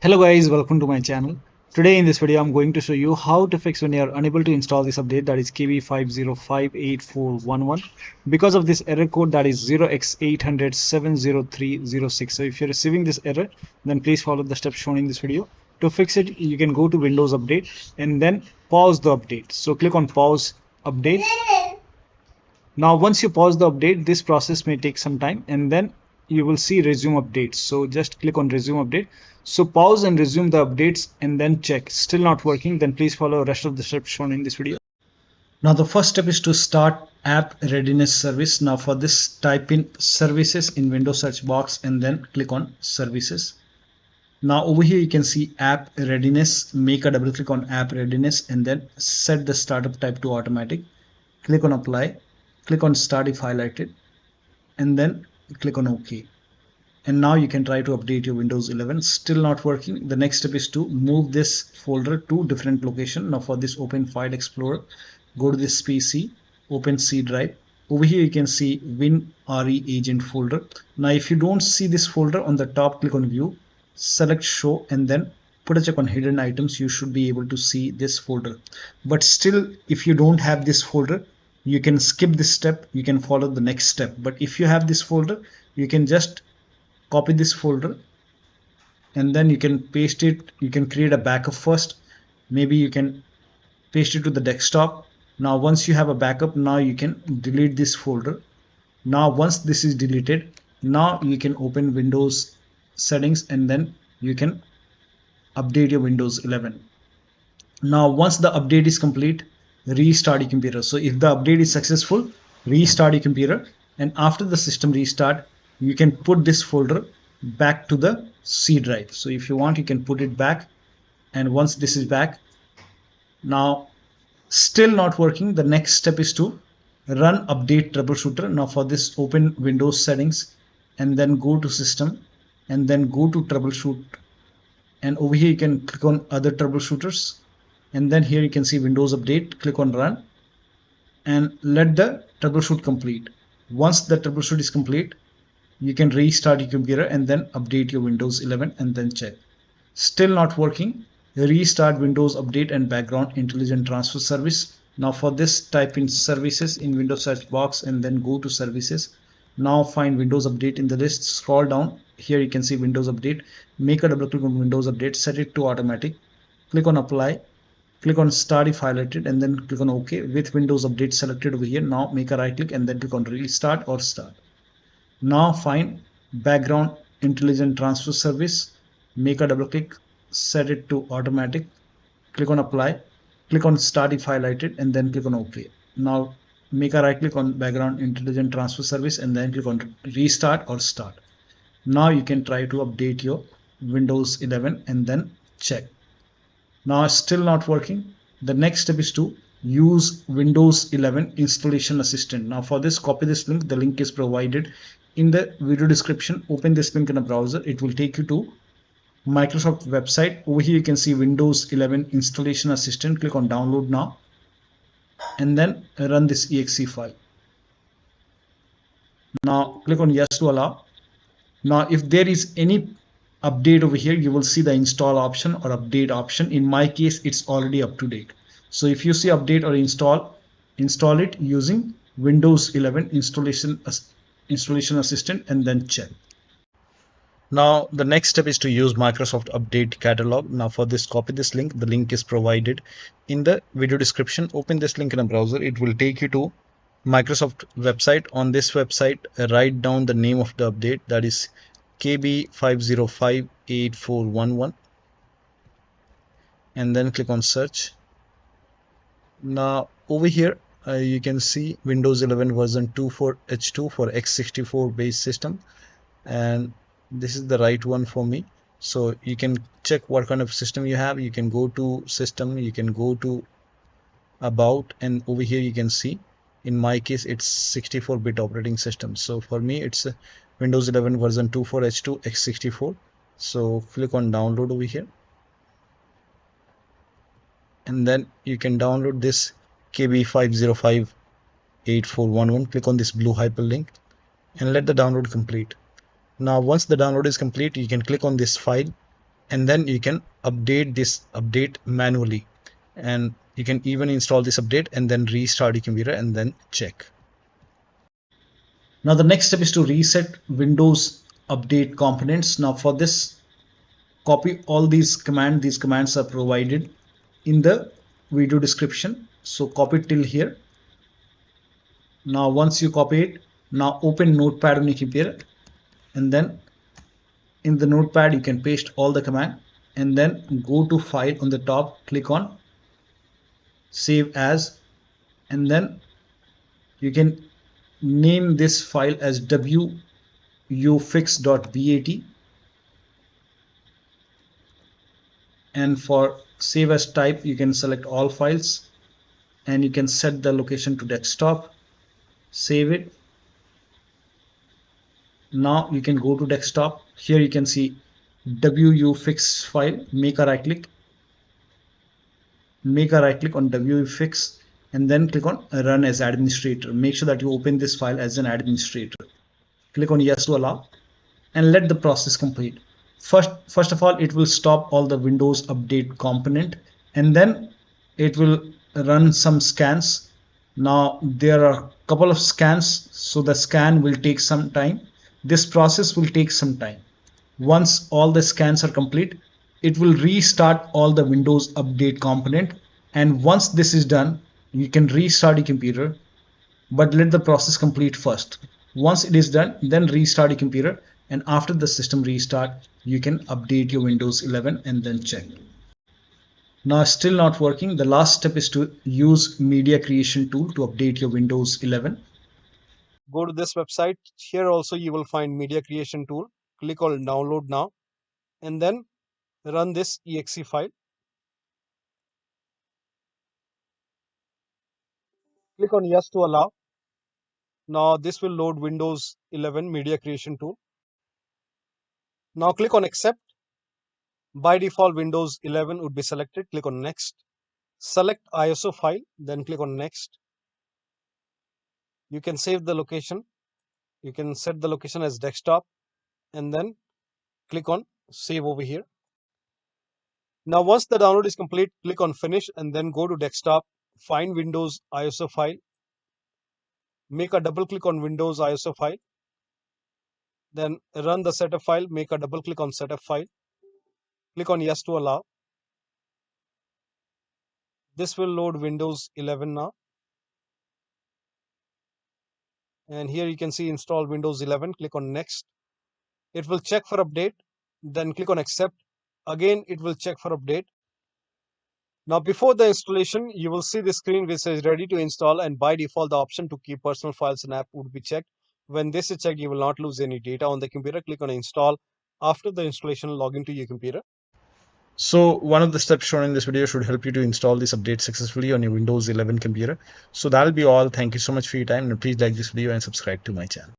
Hello guys, welcome to my channel. Today in this video I'm going to show you how to fix when you are unable to install this update, that is KB5058411, because of this error code, that is 0x80070306. So if you're receiving this error, then please follow the steps shown in this video. To fix it, you can go to Windows Update and then pause the update. So click on pause update. Now once you pause the update, this process may take some time and then you will see resume updates. So just click on resume update. So pause and resume the updates and then check. Still not working, then please follow the rest of the steps shown in this video. Now the first step is to start app readiness service. Now for this, type in services in Windows search box and then click on services. Now over here you can see app readiness. Make a double click on app readiness and then set the startup type to automatic. Click on apply. Click on start if highlighted and then click on OK. And now you can try to update your Windows 11. Still not working. The next step is to move this folder to different location. Now for this, open File Explorer, go to this PC, open C drive. Over here you can see WinREAgent folder. Now if you don't see this folder on the top, click on View, select Show and then put a check on Hidden Items. You should be able to see this folder. But still, if you don't have this folder, you can skip this step. You can follow the next step. But if you have this folder, you can just copy this folder and then you can paste it. You can create a backup first. Maybe you can paste it to the desktop. Now once you have a backup, now you can delete this folder. Now once this is deleted, now you can open Windows settings and then you can update your Windows 11. Now once the update is complete, restart your computer. So if the update is successful, restart your computer, and after the system restart, you can put this folder back to the C drive. So if you want, you can put it back, and once this is back, now still not working, the next step is to run update troubleshooter. Now for this, open Windows settings and then go to system and then go to troubleshoot, and over here you can click on other troubleshooters and then here you can see Windows update. Click on run and let the troubleshoot complete. Once the troubleshoot is complete, you can restart your computer and then update your Windows 11 and then check. Still not working, restart Windows Update and Background Intelligent Transfer Service. Now for this, type in services in Windows search box and then go to services. Now find Windows Update in the list, scroll down, here you can see Windows Update. Make a double click on Windows Update, set it to automatic, click on apply, click on start if highlighted and then click on OK. With Windows Update selected over here, now make a right click and then click on restart or start. Now find Background Intelligent Transfer Service, make a double click, set it to automatic, click on apply, click on start if highlighted and then click on OK. Now make a right click on Background Intelligent Transfer Service and then click on restart or start. Now you can try to update your Windows 11 and then check. Now still not working. The next step is to use Windows 11 Installation Assistant. Now for this, copy this link. The link is provided in the video description. Open this link in a browser. It will take you to Microsoft website. Over here you can see Windows 11 Installation Assistant. Click on download now and then run this exe file. Now click on yes to allow. Now if there is any update over here, you will see the install option or update option. In my case, it's already up to date. So if you see update or install it using Windows 11 Installation Assistant and then check. Now the next step is to use Microsoft Update Catalog. Now for this, copy this link. The link is provided in the video description. Open this link in a browser. It will take you to Microsoft website. On this website, write down the name of the update, that is KB5058411 and then click on search. Now over here you can see Windows 11 version 24H2 for x64 based system, and this is the right one for me. So you can check what kind of system you have. You can go to system, you can go to about, and over here you can see in my case it's 64-bit operating system. So for me it's Windows 11 version 24H2 x64. So click on download over here and then you can download this KB5058411. Click on this blue hyperlink and let the download complete. Now once the download is complete, you can click on this file and then you can update this update manually, and you can even install this update and then restart your computer and then check. Now the next step is to reset Windows update components. Now for this, copy all these commands. These commands are provided in the video description, so copy it till here. Now once you copy it, now open Notepad on your computer, and then in the Notepad you can paste all the command, and then go to file on the top, click on save as, and then you can name this file as wuauserv.bat, and for save as type you can select all files, and you can set the location to desktop, save it. Now you can go to desktop. Here you can see wuaufix file. Make a right click on wuaufix, and then click on run as administrator. Make sure that you open this file as an administrator. Click on yes to allow, and let the process complete. First of all, it will stop all the Windows update component, and then it will run some scans. Now there are a couple of scans, so the scan will take some time. This process will take some time. Once all the scans are complete, it will restart all the Windows update component, and once this is done, you can restart your computer, but let the process complete first. Once it is done, then restart your computer, and after the system restart, you can update your Windows 11 and then check. Now still not working. The last step is to use media creation tool to update your Windows 11. Go to this website. Here also you will find media creation tool. Click on download now, and then run this exe file. Click on yes to allow. Now this will load Windows 11 media creation tool. Now click on accept. By default Windows 11 would be selected. Click on next. Select ISO file, then click on next. You can save the location. You can set the location as desktop, and then click on save over here. Now once the download is complete, click on finish, and then go to desktop, find Windows ISO file, make a double click on Windows ISO file, then run the setup file, make a double click on setup file, click on yes to allow. This will load Windows 11 now, and here you can see install Windows 11. Click on next. It will check for update, then click on accept. Again it will check for update. Now before the installation, you will see the screen which says ready to install, and by default the option to keep personal files and app would be checked. When this is checked, you will not lose any data on the computer. Click on install. After the installation, log into your computer. So one of the steps shown in this video should help you to install this update successfully on your Windows 11 computer. So that'll be all. Thank you so much for your time, and please like this video and subscribe to my channel.